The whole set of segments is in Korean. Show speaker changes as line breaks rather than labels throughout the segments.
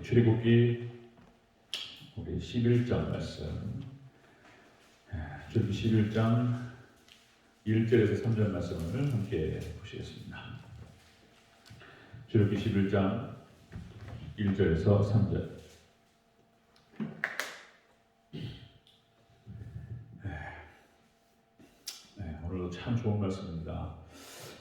출애굽기 우리 11장 말씀, 출애굽기 11장 1절에서 3절 말씀을 함께 보시겠습니다. 출애굽기 11장 1절에서 3절. 오늘도 참 좋은 말씀입니다.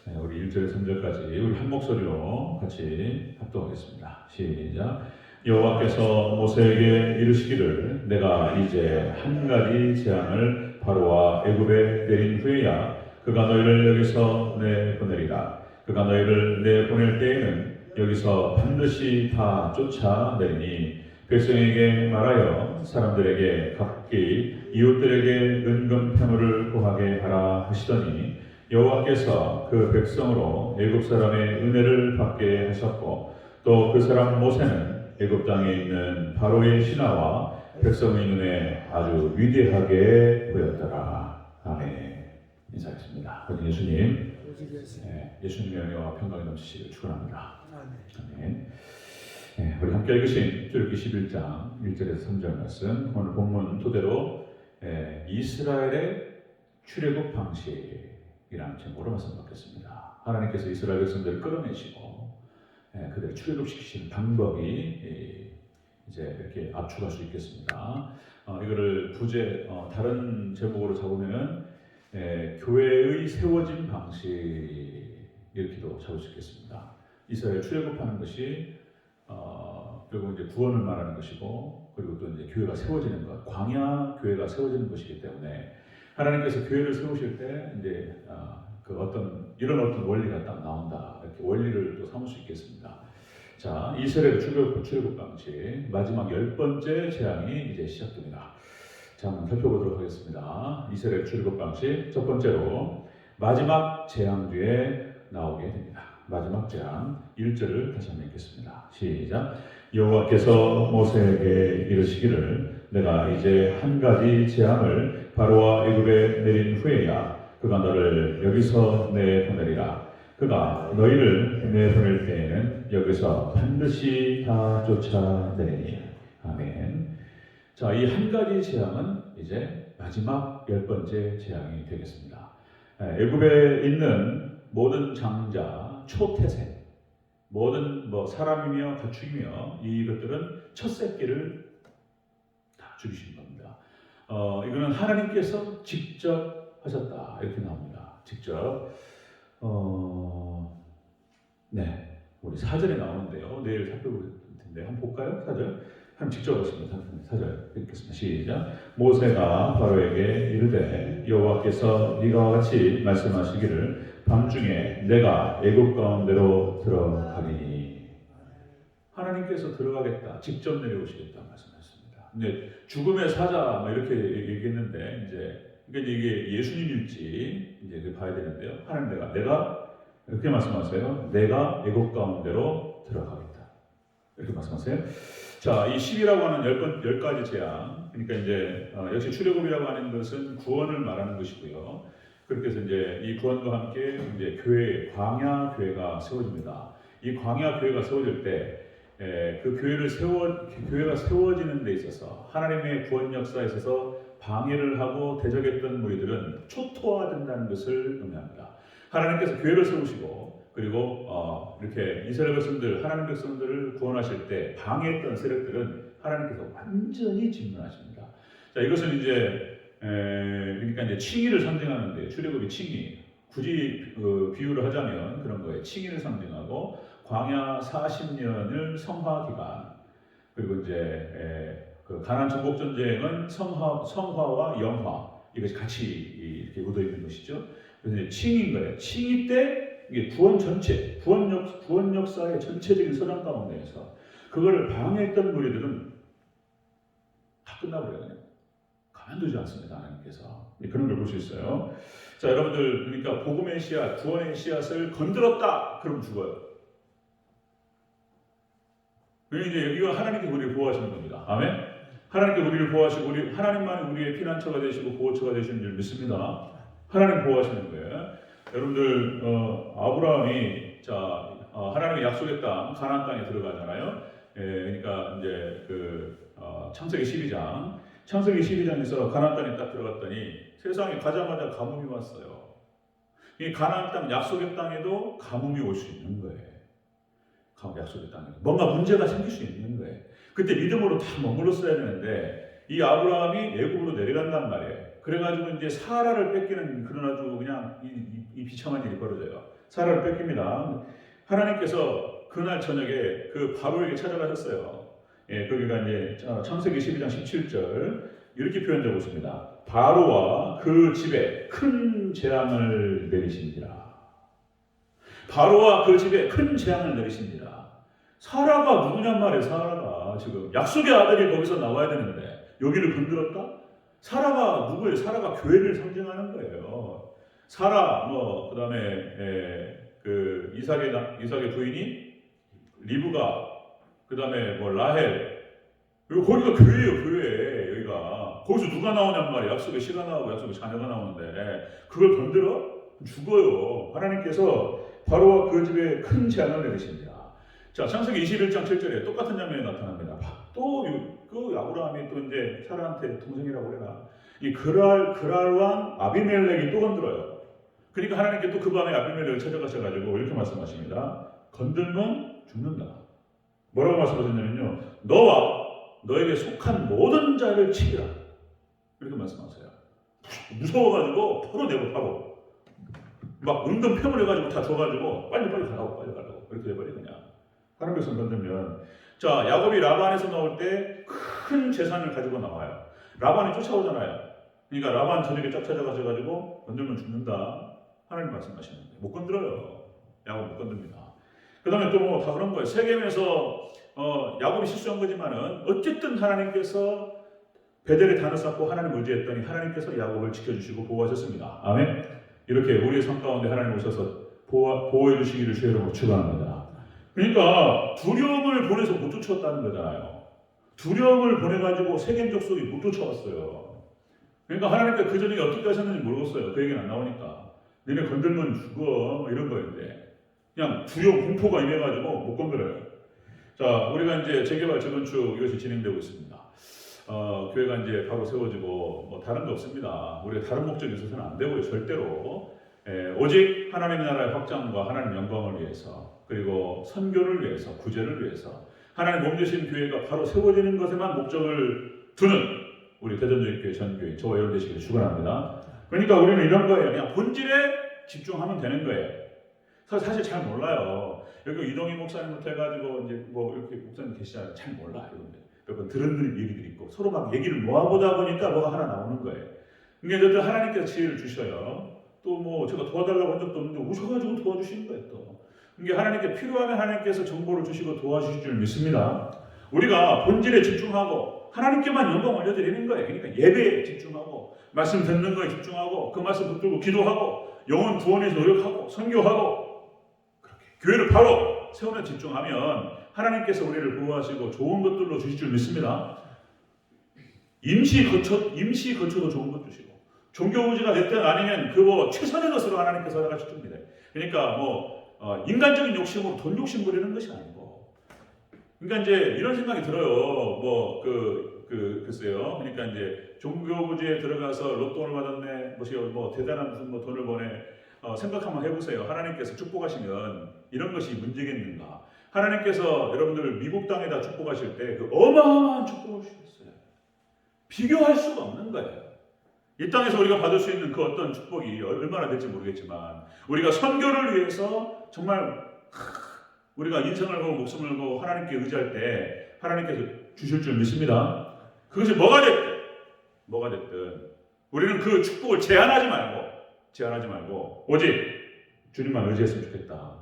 우리 1절에서 3절까지 우리 한 목소리로 같이 합독하겠습니다. 시작. 여호와께서 모세에게 이르시기를 내가 이제 한 가지 재앙을 바로와 애굽에 내린 후에야 그가 너희를 여기서 내보내리라. 그가 너희를 내보낼 때에는 여기서 반드시 다 쫓아내리니 백성에게 말하여 사람들에게 각기 이웃들에게 은금패물을 구하게 하라 하시더니 여호와께서 그 백성으로 애굽 사람의 은혜를 받게 하셨고 또 그 사람 모세는 애굽 땅에 있는 바로의 신하와 백성의 눈에 아주 위대하게 보였더라. 아멘. 인사하겠습니다. 예수님, 예수님의 은혜와 평강이 넘치시길 축원합니다. 아멘. 우리 함께 읽으신 출애굽기 11장 1절에서 3절 말씀, 오늘 본문 토대로 이스라엘의 출애굽 방식이라는 제목으로 말씀 받겠습니다. 하나님께서 이스라엘 백성들을 끌어내시고 그들을 출애굽시키시는 방법이 이제 이렇게 압축할 수 있겠습니다. 이거를 다른 제목으로 잡으면 교회의 세워진 방식 이렇게도 잡을 수 있겠습니다. 이스라엘 출애굽하는 것이 그리고 이제 구원을 말하는 것이고, 그리고 또 이제 교회가 세워지는 것, 광야 교회가 세워지는 것이기 때문에 하나님께서 교회를 세우실 때 이제 이런 어떤 원리가 딱 나온다, 이렇게 원리를 또 삼을 수 있겠습니다. 자, 이스라엘 출애굽 방식 마지막 10번째 재앙이 이제 시작됩니다. 자, 한번 살펴보도록 하겠습니다. 이스라엘 출애굽 방식 첫 번째로 마지막 재앙 뒤에 나오게 됩니다. 마지막 재앙 1절을 다시 한번 읽겠습니다. 시작. 여호와께서 모세에게 이르시기를 내가 이제 한 가지 재앙을 바로와 애굽에 내린 후에야 그가 너를 여기서 내보내리라. 그가 너희를 내보낼 때에는 여기서 반드시 다 쫓아내리니. 아멘. 자, 이 한 가지 재앙은 이제 마지막 10번째 재앙이 되겠습니다. 애굽에 있는 모든 장자, 초태생, 모든 사람이며 가축이며 이것들은 첫 새끼를 다 죽이신 겁니다. 이거는 하나님께서 직접 하셨다 이렇게 나옵니다. 직접. 우리 4절에 나오는데요. 내일 살펴볼 텐데 한번 볼까요? 4절. 한번 직접 보겠습니다. 4절 읽겠습니다. 시작. 모세가 바로에게 이르되 여호와께서 이와 같이 말씀하시기를 밤중에 내가 애굽 가운데로 들어가리니. 하나님께서 들어가겠다, 직접 내려오시겠다 말씀하셨습니다. 이제 죽음의 사자 이렇게 얘기했는데 이게 예수님일지 이제 봐야 되는데요. 하나님 내가 이렇게 말씀하세요. 내가 애굽 가운데로 들어가겠다 이렇게 말씀하세요. 자, 이 10이라고 하는 10가지 재앙, 그러니까 이제 역시 출애굽이라고 하는 것은 구원을 말하는 것이고요. 그렇게 해서 이제 이 구원과 함께 이제 광야 교회가 세워집니다. 이 광야 교회가 세워질 때 그 교회가 세워지는 데 있어서 하나님의 구원 역사에 있어서 방해를 하고 대적했던 무리들은 초토화된다는 것을 의미합니다. 하나님께서 교회를 세우시고 그리고 이렇게 이스라엘 백성들, 하나님 백성들을 구원하실 때 방해했던 세력들은 하나님께서 완전히 진멸하십니다. 자, 이것은 이제 그러니까 이제 칭의를 상징하는데, 출애굽이 칭의, 굳이 비유를 하자면 그런 거예요. 칭의를 상징하고 광야 40년을 성화 기간, 그리고 이제 그 가나안 정복 전쟁은 성화와 영화 이것이 같이 이렇게 묻어 있는 것이죠. 그래서 칭의인 거예요. 칭의 때 이게 구원 역사의 전체적인 선언 가운데에서 그거를 방해했던 무리들은 다 끝나버려요. 가만두지 않습니다. 하나님께서 그런 걸 볼 수 있어요. 자, 여러분들, 그러니까 복음의 씨앗, 구원의 씨앗을 건드렸다 그럼 죽어요. 이제 이거 하나님께 우리를 보호하시는 겁니다. 아멘. 하나님께 우리를 보호하시고 하나님만이 우리의 피난처가 되시고 보호처가 되시는 줄 믿습니다. 하나님 보호하시는 거예요. 여러분들, 아브라함이 하나님의 약속의 땅 가나안 땅에 들어가잖아요. 그러니까 이제 창세기 12장, 창세기 12장에서 가나안 땅에 딱 들어갔더니 세상에 가자마자 가뭄이 왔어요. 이 가나안 땅, 약속의 땅에도 가뭄이 올 수 있는 거예요. 약속의 땅에도 뭔가 문제가 생길 수 있는 거예요. 그때 믿음으로 다 머물렀어야 되는데 이 아브라함이 애굽으로 내려간단 말이에요. 그래가지고 이제 사라를 뺏기는 그런 아주 그냥 이 비참한 일이 벌어져요. 사라를 뺏깁니다. 하나님께서 그날 저녁에 그 바로에게 찾아가셨어요. 거기가 이제 창세기 12장 17절 이렇게 표현되고 있습니다. 바로와 그 집에 큰 재앙을 내리신지라. 바로와 그 집에 큰 재앙을 내리신지라. 사라가 누구냔 말이에요. 사라가 지금 약속의 아들이 거기서 나와야 되는데 여기를 건드렸다? 사라가 누구예요? 사라가 교회를 상징하는 거예요. 사라 그다음에 그 이삭의 부인이 리브가, 그다음에 라헬, 그리고 거기가 교회예요. 교회. 여기가 거기서 누가 나오냔 말이에요. 약속의 씨가 나오고 약속의 자녀가 나오는데 그걸 건드려? 죽어요. 하나님께서 바로와 그 집에 큰 재앙을 내리십니다. 자, 창세기 21장 7절에 똑같은 장면이 나타납니다. 또 그 아브라함이 또 이제 사라한테 동생이라고 그래라. 이 그랄 왕 아비멜렉이 또 건드려요. 그러니까 하나님께 또 그 밤에 아비멜렉을 찾아가셔가지고 이렇게 말씀하십니다. 건들면 죽는다. 뭐라고 말씀하셨냐면요, 너와 너에게 속한 모든 자를 치리라. 이렇게 말씀하세요. 무서워가지고 바로 내고 바로 막 은근 폐물 해가지고 다 줘가지고 빨리 가라고 이렇게 해버려. 그냥 하는 것을 건들면, 자, 야곱이 라반에서 나올 때 큰 재산을 가지고 나와요. 라반이 쫓아오잖아요. 그러니까 라반 저녁에 쫙 찾아가셔가지고 건들면 죽는다. 하나님 말씀하시는데 못 건드려요. 야곱 못 건듭니다. 그 다음에 또 다 그런 거예요. 세겜에서 야곱이 실수한 거지만은 어쨌든 하나님께서 베델에 단을 쌓고 하나님 의지했더니 하나님께서 야곱을 지켜주시고 보호하셨습니다. 아멘. 이렇게 우리의 삶 가운데 하나님 오셔서 보호해 주시기를 주의 이름으로 축원합니다. 그러니까 두려움을 보내서 못 쫓아왔다는 거잖아요. 두려움을 보내가지고 세겜 족속이 못 쫓아왔어요. 그러니까 하나님께서 그 전에 어떻게 하셨는지 모르겠어요. 그 얘기는 안 나오니까. 너네 건들면 죽어 이런 거였는데 그냥 두려움, 공포가 임해가지고 못 건드려요. 자, 우리가 이제 재개발, 재건축 이것이 진행되고 있습니다. 교회가 이제 바로 세워지고 다른 거 없습니다. 우리가 다른 목적이 있어서는 안 되고요. 절대로. 오직 하나님의 나라의 확장과 하나님 영광을 위해서, 그리고 선교를 위해서, 구제를 위해서 하나님 몸 되신 교회가 바로 세워지는 것에만 목적을 두는 우리 대전적교회 전교회, 저와 여러분 되시길 축원합니다. 그러니까 우리는 이런 거예요. 그냥 본질에 집중하면 되는 거예요. 사실 잘 몰라요. 여기 이동희 목사님부터 해가지고 이제 이렇게 목사님 계시잖아요. 잘 몰라요. 몇 번 들은 얘기들이 있고 서로 막 얘기를 모아보다 보니까 뭐가 하나 나오는 거예요. 그러니까 하나님께서 지혜를 주셔요. 또 제가 도와달라고 한 적도 없는데 오셔가지고 도와주시는 거예요. 또 이게 하나님께 필요하면 하나님께서 정보를 주시고 도와주실 줄 믿습니다. 우리가 본질에 집중하고 하나님께만 영광 올려드리는 거예요. 그러니까 예배에 집중하고 말씀 듣는 거에 집중하고 그 말씀 붙들고 기도하고 영혼 구원에 노력하고 선교하고 그렇게 교회를 바로 세우는 집중하면 하나님께서 우리를 보호하시고 좋은 것들로 주실 줄 믿습니다. 임시 거처도 좋은 것 주시고 종교의지가 됐든 아니면 최선의 것으로 하나님께서 허락하실 줄 믿어요. 그러니까 인간적인 욕심으로 돈 욕심 부리는 것이 아니고, 그러니까 이제 이런 생각이 들어요. 글쎄요. 그러니까 이제 종교부지에 들어가서 로또를 받았네, 대단한 무슨 돈을 버네. 생각 한번 해보세요. 하나님께서 축복하시면 이런 것이 문제겠는가? 하나님께서 여러분들 미국 땅에다 축복하실 때 그 어마어마한 축복을 주셨어요. 비교할 수가 없는 거예요. 이 땅에서 우리가 받을 수 있는 그 어떤 축복이 얼마나 될지 모르겠지만 우리가 선교를 위해서 정말 우리가 인생을 걸고 목숨을 걸고 하나님께 의지할 때 하나님께서 주실 줄 믿습니다. 그것이 뭐가 됐든 우리는 그 축복을 제한하지 말고 오직 주님만 의지했으면 좋겠다.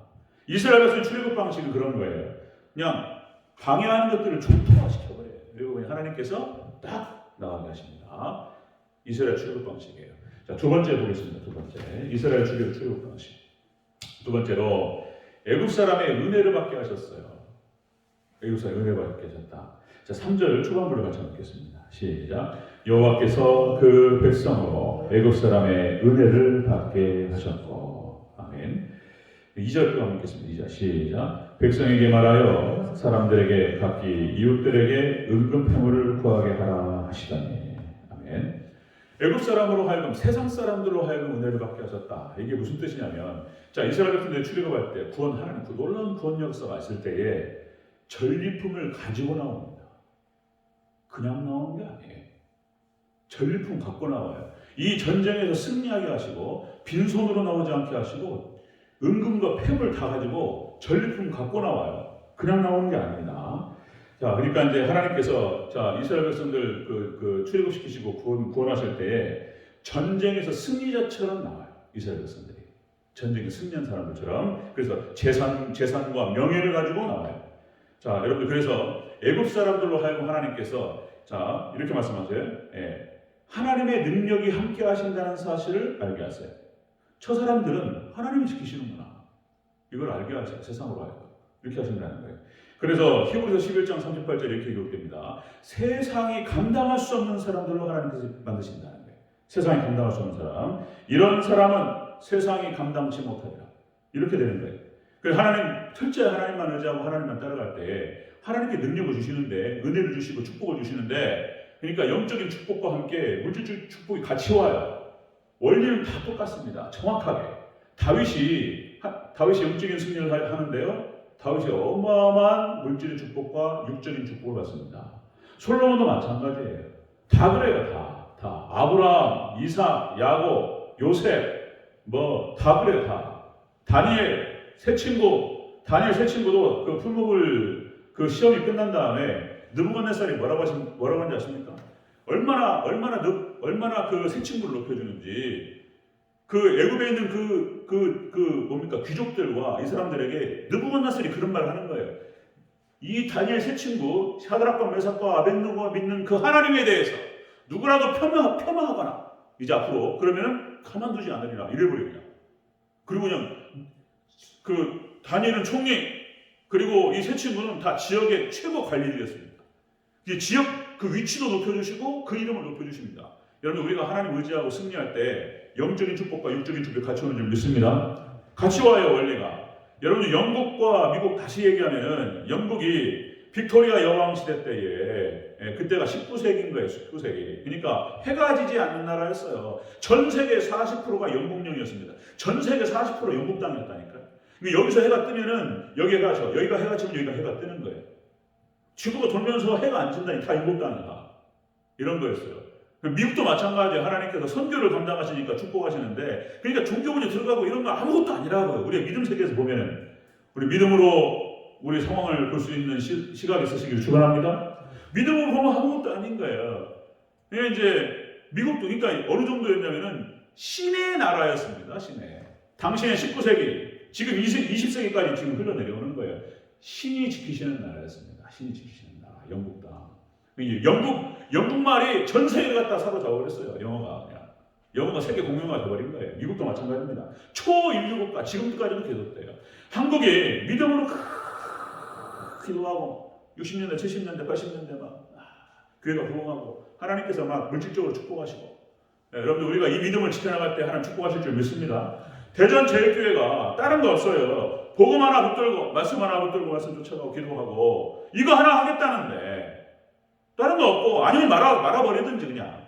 이스라엘 백성의 출애굽 방식은 그런 거예요. 그냥 방해하는 것들을 중통화시켜버려요. 그리고 그냥 하나님께서 딱 나가게 하십니다. 이스라엘 출애굽 방식이에요. 자, 두 번째 보겠습니다. 두 번째 이스라엘 출애굽 방식. 두 번째로 애굽 사람의 은혜를 받게 하셨어요. 애굽 사람의 은혜를 받게 하셨다. 자, 3절 초반부를 같이 읽겠습니다. 시작. 여호와께서 그 백성으로 애굽 사람의 은혜를 받게 하셨고. 아멘. 2절 또 한번 읽겠습니다. 2절 시작. 백성에게 말하여 사람들에게 각기 이웃들에게 은금 패물을 구하게 하라 하시더니. 아멘. 애굽 사람으로 하여금 세상 사람들로 하여금 은혜를 받게 하셨다. 이게 무슨 뜻이냐면, 자, 이스라엘 같은 데 출애굽할 때 하나님 그 놀라운 구원 역사가 있을 때에 전리품을 가지고 나옵니다. 그냥 나오는 게 아니에요. 전리품 갖고 나와요. 이 전쟁에서 승리하게 하시고 빈손으로 나오지 않게 하시고 은금과 폐물 다 가지고 전리품 갖고 나와요. 그냥 나오는 게 아닙니다. 자, 그러니까 이제 하나님께서 자 이스라엘 백성들 출애굽시키시고 구원하실 때에 전쟁에서 승리자처럼 나와요. 이스라엘 백성들이 전쟁에 승리한 사람들처럼. 그래서 재산과 명예를 가지고 나와요. 자, 여러분들 그래서 애굽 사람들로 하여금 하나님께서 자 이렇게 말씀하세요. 예, 하나님의 능력이 함께 하신다는 사실을 알게 하세요. 저 사람들은 하나님이 지키시는구나. 이걸 알게 하세요. 세상으로 하여금 이렇게 하신다는 거예요. 그래서 히브리서 11장 38절에 이렇게 기록됩니다. 세상이 감당할 수 없는 사람들로 하나님께서 만드신다는 거예요. 세상이 감당할 수 없는 사람, 이런 사람은 세상이 감당치 못하리라. 이렇게 되는 거예요. 그래서 하나님, 철저히 하나님만 의지하고 하나님만 따라갈 때 하나님께 능력을 주시는데, 은혜를 주시고 축복을 주시는데, 그러니까 영적인 축복과 함께 물질적 축복이 같이 와요. 원리는 다 똑같습니다. 정확하게. 다윗이 영적인 승리를 하는데요, 다윗이 어마어마한 물질의 축복과 육적인 축복을 받습니다. 솔로몬도 마찬가지예요. 다 그래요. 다. 아브라함, 이삭, 야곱, 요셉 다 그래요. 다. 다니엘 세 친구도 그 풀무불 그 시험이 끝난 다음에 느부갓네살이 뭐라고 하는지 아십니까? 얼마나 그 세 친구를 높여주는지, 그 애굽에 있는 뭡니까 귀족들과 이 사람들에게 느부갓네살이 그런 말을 하는 거예요. 이 다니엘 세 친구 샤드락과 메삭과 아벳느고가 믿는 그 하나님에 대해서 누구라도 폄하하거나 이제 앞으로 그러면은 가만두지 않으리라 이래버리냐. 그리고 그냥 그 다니엘은 총리, 그리고 이 세 친구는 다 지역의 최고 관리들이었습니다. 이 지역 그 위치도 높여주시고 그 이름을 높여주십니다. 여러분, 우리가 하나님 의지하고 승리할 때 영적인 축복과 육적인 축복이 같이 오는 줄 믿습니다. 같이 와요, 원리가. 여러분, 영국과 미국 다시 얘기하면은 영국이 빅토리아 여왕 시대 때에 그때가 19세기인 거예요. 19세기. 그러니까 해가 지지 않는 나라였어요. 전 세계 40%가 영국령이었습니다. 전 세계 40% 영국 땅이었다니까요. 여기서 해가 뜨면은 여기가 해가 지면 여기가 해가 뜨는 거예요. 지구가 돌면서 해가 안 진다니 다 영국 땅이다. 이런 거였어요. 미국도 마찬가지예요. 하나님께서 선교를 감당하시니까 축복하시는데, 그러니까 종교군에 들어가고 이런 거 아무것도 아니라고요. 우리의 믿음 세계에서 보면은 우리 믿음으로 우리 상황을 볼 수 있는 시각이 있으시기를 축원합니다. 믿음으로 보면 아무것도 아닌 거예요. 이제 미국도 그러니까 어느 정도였냐면은 신의 나라였습니다. 신의. 당시에 19세기, 지금 20세기까지 지금 흘러내려오는 거예요. 신이 지키시는 나라였습니다. 신이 지키시는 나라, 영국 땅. 영국 말이 전 세계를 갖다 사로잡아버렸어요. 영어가 세계 공용화가 돼버린 거예요. 미국도 마찬가지입니다. 초인류 국가, 지금까지도 계속돼요. 한국이 믿음으로 기도하고 60년대, 70년대, 80년대 막 교회가 부흥하고 하나님께서 막 물질적으로 축복하시고, 여러분들 우리가 이 믿음을 지켜나갈 때 하나님 축복하실 줄 믿습니다. 대전제일교회가 다른 거 없어요. 복음 하나 붙들고 말씀 하나 붙들고 말씀 쫓아가고 기도하고 이거 하나 하겠다는데 다른 거 없고, 아니면 말아버리든지 그냥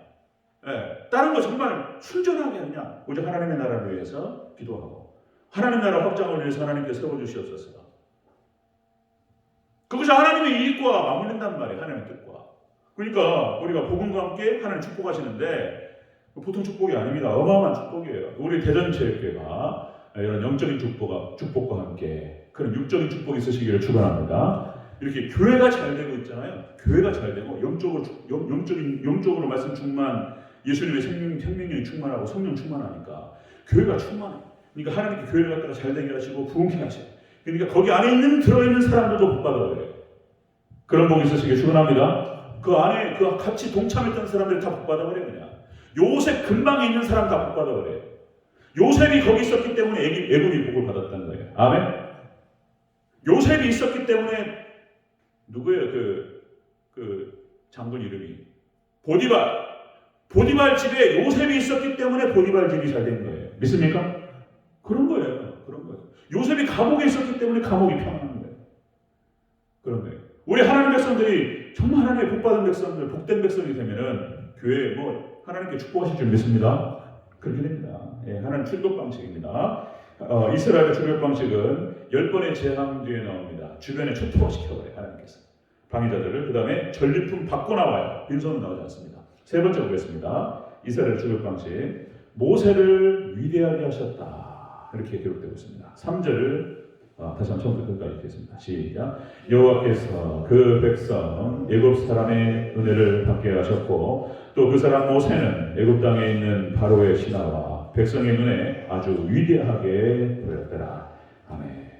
다른 거 정말 순전하게 그냥 오직 하나님의 나라를 위해서 기도하고 하나님 나라 확장을 위해서 하나님께 세워주시옵소서. 그것이 하나님의 이익과 맞물린단 말이에요. 하나님의 뜻과. 그러니까 우리가 복음과 함께 하나님 축복하시는데 보통 축복이 아닙니다. 어마어마한 축복이에요. 우리 대전체육회가 이런 영적인 축복과 함께 그런 육적인 축복이 있으시기를 축원합니다. 이렇게 교회가 잘 되고 있잖아요. 교회가 잘 되고 영적으로 말씀 충만, 예수님의 생명력이 충만하고 성령 충만하니까 교회가 충만해요. 그러니까 하나님께 교회를 갖다가 잘 되게 하시고 부흥케 하셔요. 그러니까 거기 안에 들어있는 사람들도 복 받아버려요. 그런 복이 있으시기를 축원합니다. 그 안에 같이 동참했던 사람들이 다 복 받아버려요. 그냥 요셉 근방에 있는 사람 다 복 받아버려요. 요셉이 거기 있었기 때문에 애굽이 복을 받았다는 거예요. 아멘. 요셉이 있었기 때문에 누구예요? 그 장군 이름이 보디발 집에 요셉이 있었기 때문에 보디발 집이 잘 된 거예요. 믿습니까? 그런 거예요. 요셉이 감옥에 있었기 때문에 감옥이 평안한 거예요. 백성들이 정말 하나님의 복받은 백성들, 복된 백성이 되면은 교회 하나님께 축복하실 줄 믿습니다. 그렇게 됩니다. 예, 하나님 출국 방식입니다. 이스라엘의 출국 방식은 10번의 재앙 뒤에 나옵니다. 주변에 초토화시켜버려요. 하나님께서 방해자들을. 그 다음에 전리품 받고 나와요. 빈손은 나오지 않습니다. 세 번째 보겠습니다. 이스라엘 출국 방식. 모세를 위대하게 하셨다. 이렇게 기록되고 있습니다. 3절을 다시 한번 처음부터 끝까지 읽겠습니다. 시작. 여호와께서 그 백성 애굽 사람의 은혜를 받게 하셨고 또 그 사람 모세는 애굽 땅에 있는 바로의 신하와 백성의 눈에 아주 위대하게 보였더라. 아멘.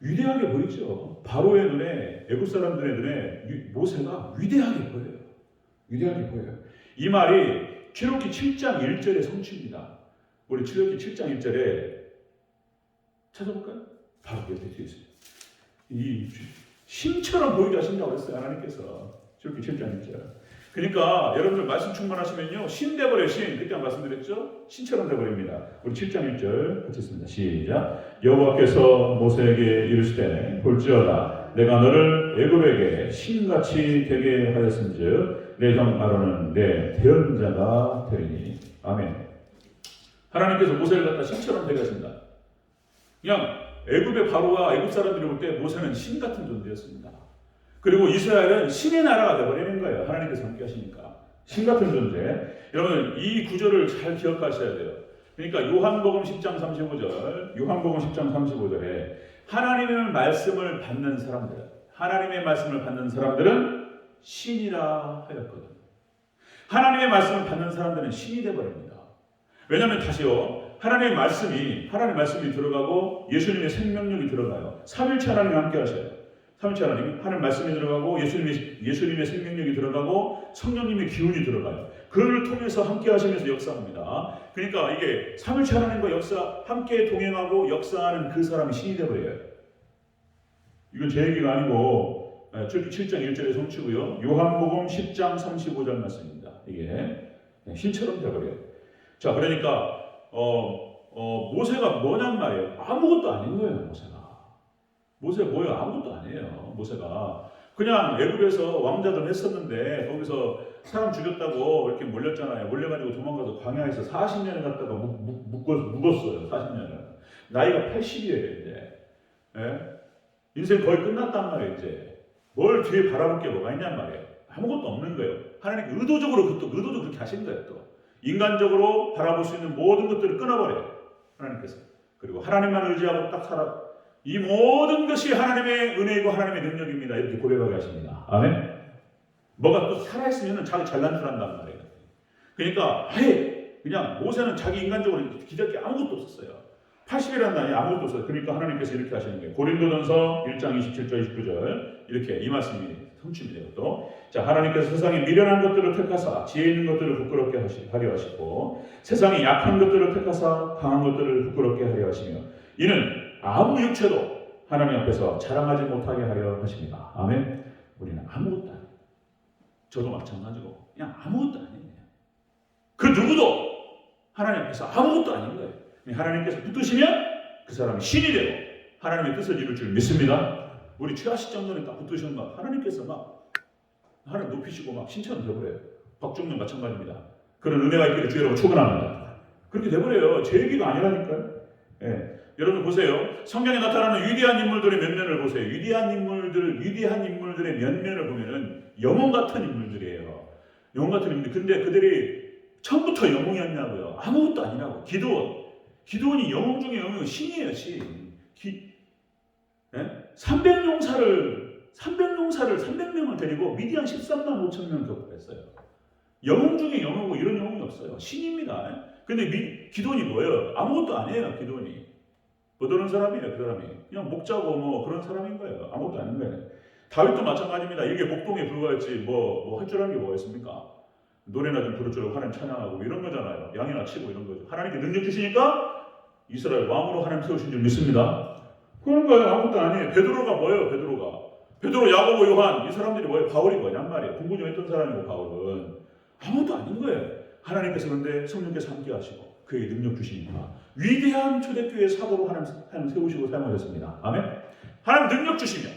위대하게 보이죠. 바로의 눈에, 애굽 사람들의 눈에 모세가 위대하게 보여요. 위대하게 보여요. 이 말이 출애굽기 7장 1절의 성취입니다. 우리 출애굽기 7장 1절에 찾아볼까요? 바로 옆에 뒤에 있습니다. 이 신처럼 보이게 하신다고 했어요. 하나님께서 출애굽기 7장 1절. 그러니까 여러분들 말씀 충만하시면요, 신 돼버려요. 신. 그때 말씀드렸죠? 신처럼 돼버립니다. 우리 7장 1절 같이 있습니다. 시작. 여호와께서 모세에게 이르시되 볼지어다 내가 너를 애굽에게 신같이 되게 하였은즉 내 종 아론은 내 대언자가 되리니. 아멘. 하나님께서 모세를 갖다 신처럼 되게 하신다. 그냥 애굽의 바로와 애굽 사람들이 볼 때 모세는 신 같은 존재였습니다. 그리고 이스라엘은 신의 나라가 되어버리는 거예요. 하나님께서 함께 하시니까. 신 같은 존재. 여러분 이 구절을 잘 기억하셔야 돼요. 그러니까 요한복음 10장 35절, 요한복음 10장 35절에 하나님의 말씀을 받는 사람들, 하나님의 말씀을 받는 사람들은 신이라 하였거든요. 하나님의 말씀을 받는 사람들은 신이 되어버립니다. 왜냐하면 다시요, 하나님의 말씀이 들어가고 예수님의 생명력이 들어가요. 삼일체 하나님이 함께 하셔요. 삼일체 하나님, 하나님 말씀이 들어가고 예수님의 생명력이 들어가고 성령님의 기운이 들어가요. 그를 통해서 함께 하시면서 역사합니다. 그러니까 이게 삼일체 하나님과 함께 동행하고 역사하는 그 사람이 신이 되어버려요. 이건 제 얘기가 아니고 출애굽기 7장 1절의 성취고요. 요한복음 10장 35절 말씀입니다. 이게 신처럼 되어버려요. 자, 그러니까 모세가 뭐냔 말이에요. 아무것도 아닌 거예요. 모세가 뭐예요? 아무것도 아니에요. 모세가 그냥 애굽에서 왕자들 했었는데 거기서 사람 죽였다고 이렇게 몰렸잖아요. 몰려가지고 도망가서 광야에서 40년을 갔다가 묵었어요. 40년을. 나이가 80이에요 이제. 예? 인생 거의 끝났단 말이에요 이제. 뭘 뒤에 바라볼 게 뭐가 있냔 말이에요. 아무것도 없는 거예요. 하나님이 의도적으로 그렇게 하신 거예요. 또 인간적으로 바라볼 수 있는 모든 것들을 끊어버려요. 하나님께서. 그리고 하나님만 의지하고 딱 살아. 이 모든 것이 하나님의 은혜이고 하나님의 능력입니다. 이렇게 고백하게 하십니다. 아멘. 뭐가 또 살아있으면 자기 잘난 줄 안단 말이에요. 그러니까 아예 그냥 모세는 자기 인간적으로 기댈 게 아무것도 없었어요. 80이라는 나이에 아무것도 없어요. 그러니까 하나님께서 이렇게 하시는 거예요. 고린도전서 1장 27절 29절 이렇게 이 말씀이 성취돼요. 또 자, 하나님께서 세상에 미련한 것들을 택하사 지혜 있는 것들을 부끄럽게 하려 하시고 세상에 약한 것들을 택하사 강한 것들을 부끄럽게 하려 하시며 이는 아무 육체도 하나님 앞에서 자랑하지 못하게 하려 하십니다. 아멘. 우리는 아무것도 아니에요. 저도 마찬가지고 그냥 아무것도 아니에요. 그 누구도 하나님 앞에서 아무것도 아닌 거예요. 하나님께서 붙드시면 그 사람이 신이 되고 하나님의 뜻을 이룰 줄 믿습니다. 우리 최하식 장로님 딱 붙드시면 막 하나님께서 막 하나님 높이시고 막 신처럼 되어버려요. 박종면 마찬가지입니다. 그런 은혜가 있기를 주의 여러분 축원합니다. 그렇게 되어버려요. 제 얘기가 아니라니까요. 예. 여러분 보세요. 성경에 나타나는 위대한 인물들의 면면을 보세요. 위대한 인물들의 면면을 보면은 영웅 같은 인물들이에요. 영웅 같은 인물들. 근데 그들이 처음부터 영웅이었냐고요. 아무것도 아니라고. 기드온이 영웅 중에 영웅, 신이에요. 신. 300명을 데리고 미디안 13만 5천 명 격파했어요. 영웅 중에 영웅이고 이런 영웅이 없어요. 신입니다. 근데 기드온이 뭐예요? 아무것도 아니에요. 기드온이. 보도는 사람이에요. 그 사람이. 그냥 목자고 뭐 그런 사람인 거예요. 아무것도 아닌 거예요. 다윗도 마찬가지입니다. 이게 목동에 불과했지 뭐 할 줄 아는 게 뭐가 있습니까? 노래나 좀 부를 줄 알고 하나님 찬양하고 이런 거잖아요. 양이나 치고 이런 거죠. 하나님께 능력 주시니까 이스라엘 왕으로 하나님 세우신 줄 믿습니다. 그런 거예요. 아무것도 아니에요. 베드로가 뭐예요? 베드로, 야고보, 요한 이 사람들이 뭐예요? 바울이 뭐냔 말이에요. 공부 좀 했던 사람이고 바울은 아무것도 아닌 거예요. 하나님께서 근데 성령께서 함께 하시고 그에게 능력 주시니까 위대한 초대교회 사도로 하나님 세우시고 사용하셨습니다. 아멘. 하나님 능력 주시면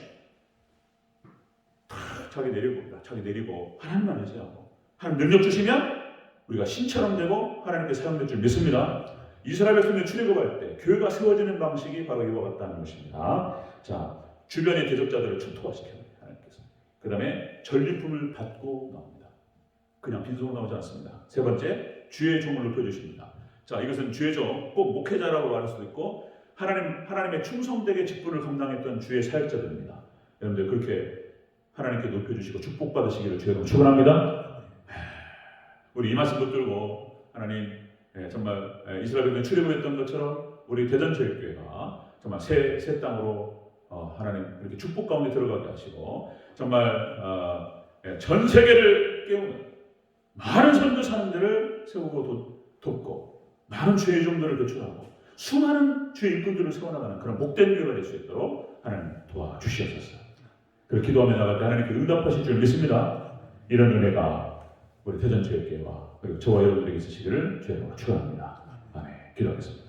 자기 내리고 자기 내리고 하나님만 의지하고 하나님 능력 주시면 우리가 신처럼 되고 하나님께 사용될 줄 믿습니다. 이스라엘 백성들이 출애굽할 때 교회가 세워지는 방식이 바로 이와 같다는 것입니다. 자, 주변의 대적자들을 총토화시켜야 합니다. 하나님께서. 그 다음에 전리품을 받고 나옵니다. 그냥 빈손으로 나오지 않습니다. 세 번째, 주의 종을 높여주십니다. 자, 이것은 주의 종, 꼭 목회자라고 말할 수도 있고 하나님의 충성되게 직분을 감당했던 주의 사역자들입니다. 여러분들 그렇게 하나님께 높여주시고 축복받으시기를 주의 축원합니다. 우리 이 말씀 붙들고 하나님 정말 이스라엘 백성이 출애굽했던 것처럼 우리 대전제일교회가 정말 새 땅으로 하나님 이렇게 축복 가운데 들어가게 하시고 정말 전 세계를 깨우는 많은 선교사님들을 세우고 돕고 많은 주의 종들을 배출하고 수많은 주의 일꾼들을 세워나가는 그런 복된 교회가 될 수 있도록 하나님 도와주시옵소서. 그렇게 기도하며 나갈 때 하나님께 응답하실 줄 믿습니다. 이런 은혜가 우리 대전제일교회와 그리고 저와 여러분들에게 있으시기를 주의 이름으로 축원합니다. 아멘. 기도하겠습니다.